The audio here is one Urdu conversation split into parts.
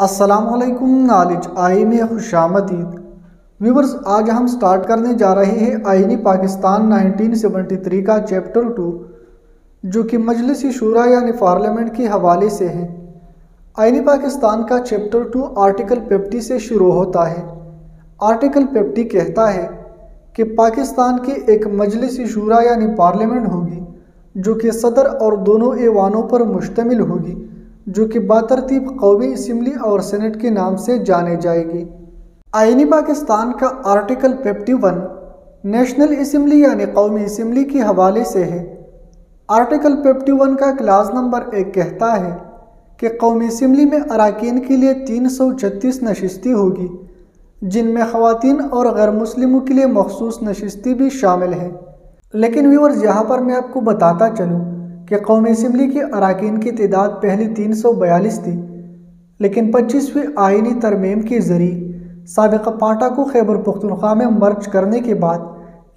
السلام علیکم، نالج آئی میں خوش آمدید ویورز۔ آج ہم سٹارٹ کرنے جا رہے ہیں آئینِ پاکستان 1973 کا چیپٹر 2، جو کہ مجلس شورا یعنی پارلیمنٹ کے حوالے سے ہے۔ آئینِ پاکستان کا چیپٹر 2 آرٹیکل 50 سے شروع ہوتا ہے۔ آرٹیکل 50 کہتا ہے کہ پاکستان کی ایک مجلس شورا یعنی پارلیمنٹ ہوگی، جو کہ صدر اور دونوں ایوانوں پر مشتمل ہوگی، جو کہ باترتیب قومی اسمبلی اور سینٹ کے نام سے جانے جائے گی۔ آئینِ پاکستان کا آرٹیکل 51 نیشنل اسمبلی یعنی قومی اسمبلی کے حوالے سے ہے۔ آرٹیکل 51 کا کلاس نمبر 1 کہتا ہے کہ قومی اسمبلی میں اراکین کے لیے 336 نشستیں ہوگی، جن میں خواتین اور غیر مسلموں کے لیے مخصوص نشستیں بھی شامل ہیں۔ لیکن ویورز، یہاں پر میں آپ کو بتاتا چلوں کہ قومی اسمبلی کے اراکین کی تعداد پہلے 342 تھی، لیکن 25ویں آئینی ترمیم کے ذریعے سابقہ پانٹا کو خیبر پختونخوا میں مرج کرنے کے بعد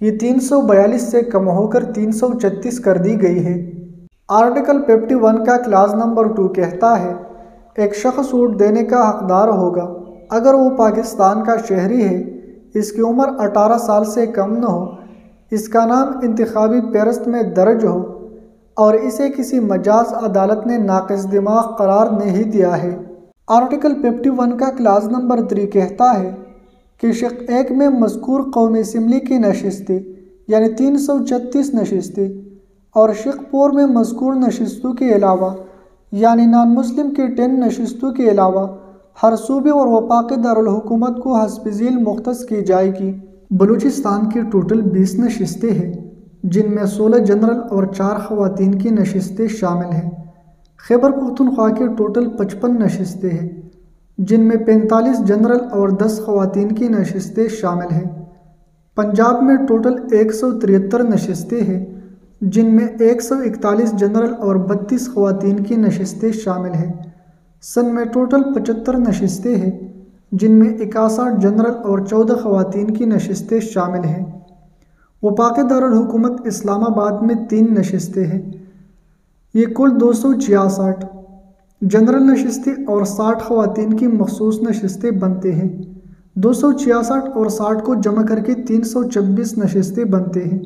یہ 342 سے کم ہو کر 336 کر دی گئی ہے۔ آرٹیکل 51 کا کلاس نمبر 2 کہتا ہے ایک شخص ووٹ دینے کا حقدار ہوگا اگر وہ پاکستان کا شہری ہے، اس کی عمر 18 سال سے کم نہ ہو، اس کا نام انتخابی فہرست میں درج ہو اور اسے کسی مجاز عدالت نے ناقص دماغ قرار نہیں دیا ہے۔ آرٹیکل 51 کا کلاس نمبر 3 کہتا ہے کہ شق 1 میں مذکور قومی اسمبلی کی نشستیں یعنی 336 نشستیں اور شق 4 میں مذکور نشستوں کے علاوہ یعنی نان مسلم کے 10 نشستوں کے علاوہ ہر صوبے اور وفاقی دارالحکومت کو حسب ذیل مختص کی جائے گی۔ بلوچستان کی ٹوٹل 20 نشستیں ہیں، جن میں 16 جنرل اور 4 خواتین کی نشستیں شامل ہیں۔ خیبر پختونخوا کی ٹوٹل 55 نشستیں ہیں، جن میں 45 جنرل اور 10 خواتین کی نشستیں شامل ہیں۔ پنجاب میں ٹوٹل 173 نشستیں ہیں، جن میں 141 جنرل اور 32 خواتین کی نشستیں شامل ہیں۔ سندھ میں ٹوٹل 75 نشستیں ہیں، جن میں 61 جنرل اور 14 خواتین کی نشستیں شامل ہیں۔ وفاقی دارالحکومت اسلام آباد میں 3 نشستیں ہیں۔ یہ کل 266 جنرل نشستیں اور 60 خواتین کی مخصوص نشستیں بنتے ہیں۔ 266 اور 60 کو جمع کر کے 326 نشستیں بنتے ہیں۔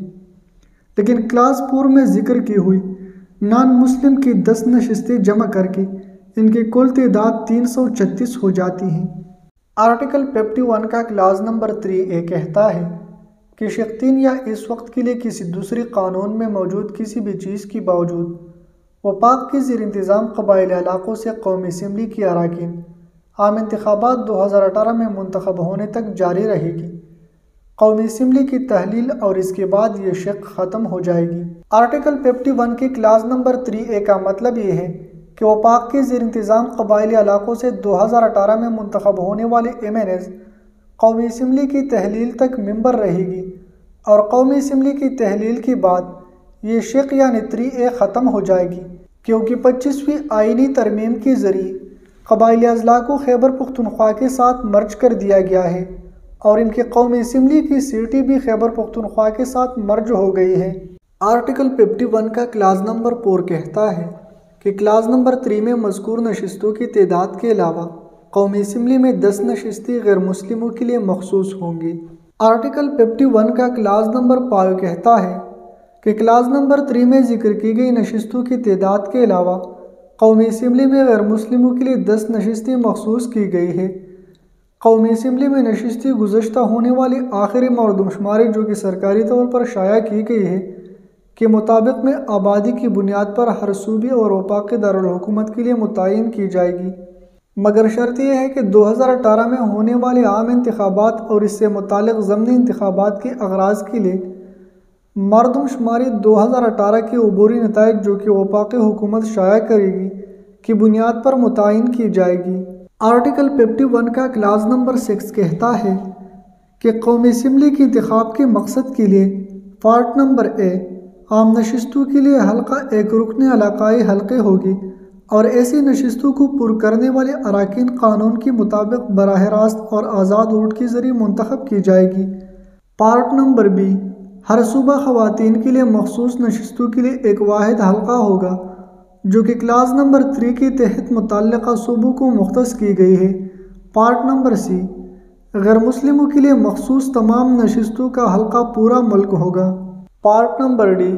لیکن کلاس 4 میں ذکر کی ہوئی نان مسلم کی 10 نشستیں جمع کر کے ان کی کل تعداد 336 ہو جاتی ہیں۔ آرٹیکل 51 کا کلاس نمبر 3A کہتا ہے کہ شق 3 یا اس وقت کے لیے کسی دوسری قانون میں موجود کسی بھی چیز کے باوجود وفاق کے زیر انتظام قبائلی علاقوں سے قومی اسمبلی کی اراکین عام انتخابات 2018 میں منتخب ہونے تک جاری رہے گی۔ قومی اسمبلی کی تحلیل اور اس کے بعد یہ شق ختم ہو جائے گی۔ آرٹیکل 51 کے کلاس نمبر 3A کا مطلب یہ ہے کہ وفاق کے زیر انتظام قبائلی علاقوں سے 2018 میں منتخب ہونے والے MNAs قومی اسمبلی کی تحلیل تک ممبر رہے گی، اور قومی اسمبلی کی تحلیل کے بعد یہ شق یعنی 3A ختم ہو جائے گی، کیونکہ 25ویں آئینی ترمیم کے ذریعے قبائلی اضلاع کو خیبر پختونخوا کے ساتھ مرج کر دیا گیا ہے اور ان کی قومی اسمبلی کی سیٹیں بھی خیبر پختونخوا کے ساتھ مرج ہو گئی ہے۔ آرٹیکل 51 کا کلاس نمبر 4 کہتا ہے کہ کلاس نمبر 3 میں مذکور نشستوں کی تعداد کے علاوہ قومی اسمبلی میں 10 نشستیں غیر مسلموں کے لیے مخصوص ہوں گی۔ آرٹیکل 51 کا کلاس نمبر 5 کہتا ہے کہ کلاس نمبر 3 میں ذکر کی گئی نشستوں کی تعداد کے علاوہ قومی اسمبلی میں غیر مسلموں کے لیے 10 نشستیں مخصوص کی گئی ہے۔ قومی اسمبلی میں نشستیں گزشتہ ہونے والی آخری مردم شماری جو کہ سرکاری طور پر شائع کی گئی ہے کے مطابق میں آبادی کی بنیاد پر ہر صوبے اور وفاقی دارالحکومت کے لیے متعین کی جائے گی، مگر شرط یہ ہے کہ 2018 میں ہونے والے عام انتخابات اور اس سے متعلق ضمنی انتخابات کے اغراض کے لیے مردم شماری 2018 کے عبوری نتائج جو کہ وفاقی حکومت شائع کرے گی کی بنیاد پر متعین کی جائے گی۔ آرٹیکل 51 کا کلاس نمبر 6 کہتا ہے کہ قومی اسمبلی کے انتخاب کے مقصد کے لیے پارٹ نمبر A عام نشستوں کے لیے حلقہ 1 رکن علاقائی حلقے ہوگی اور ایسی نشستوں کو پر کرنے والے اراکین قانون کے مطابق براہ راست اور آزاد ووٹ کے ذریعے منتخب کی جائے گی۔ پارٹ نمبر B ہر صوبہ خواتین کے لیے مخصوص نشستوں کے لیے ایک واحد حلقہ ہوگا جو کہ کلاس نمبر 3 کے تحت متعلقہ صوبوں کو مختص کی گئی ہے۔ پارٹ نمبر سی، غیر مسلموں کے لیے مخصوص تمام نشستوں کا حلقہ پورا ملک ہوگا۔ پارٹ نمبر ڈی،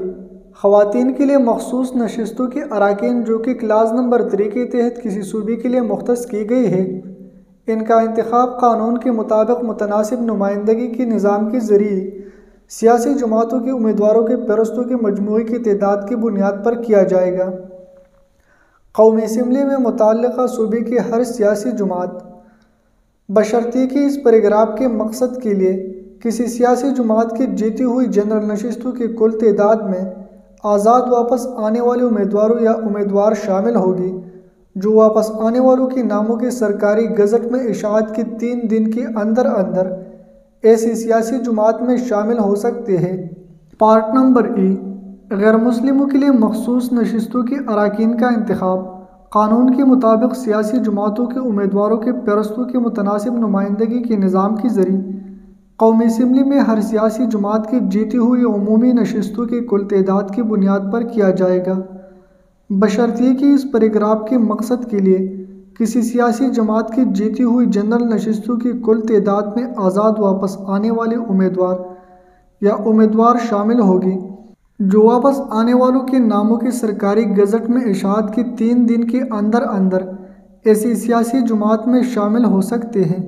خواتین کے لیے مخصوص نشستوں کے اراکین جو کہ کلاس نمبر 3 کے تحت کسی صوبے کے لیے مختص کی گئی ہے، ان کا انتخاب قانون کے مطابق متناسب نمائندگی کے نظام کے ذریعے سیاسی جماعتوں کے امیدواروں کے فہرستوں کے مجموعے کی تعداد کی بنیاد پر کیا جائے گا۔ قومی اسمبلی میں متعلقہ صوبے کی ہر سیاسی جماعت بشرطیہ کہ اس پیراگراف کے مقصد کے لیے کسی سیاسی جماعت کی جیتی ہوئی جنرل نشستوں کی کل تعداد میں آزاد واپس آنے والے امیدواروں یا امیدوار شامل ہوگی، جو واپس آنے والوں کے ناموں کی سرکاری گزٹ میں اشاعت کے 3 دن کے اندر اندر ایسی سیاسی جماعت میں شامل ہو سکتے ہیں۔ پارٹ نمبر ای، غیر مسلموں کے لیے مخصوص نشستوں کے اراکین کا انتخاب قانون کے مطابق سیاسی جماعتوں کے امیدواروں کے فہرستوں کی متناسب نمائندگی کے نظام کے ذریعے قومی اسمبلی میں ہر سیاسی جماعت کی جیتی ہوئی عمومی نشستوں کی کل تعداد کی بنیاد پر کیا جائے گا، بشرطیہ کہ اس پیراگراف کے مقصد کے لیے کسی سیاسی جماعت کی جیتی ہوئی جنرل نشستوں کی کل تعداد میں آزاد واپس آنے والے امیدوار یا امیدوار شامل ہوگی، جو واپس آنے والوں کے ناموں کی سرکاری گزٹ میں اشاعت کے 3 دن کے اندر اندر ایسی سیاسی جماعت میں شامل ہو سکتے ہیں۔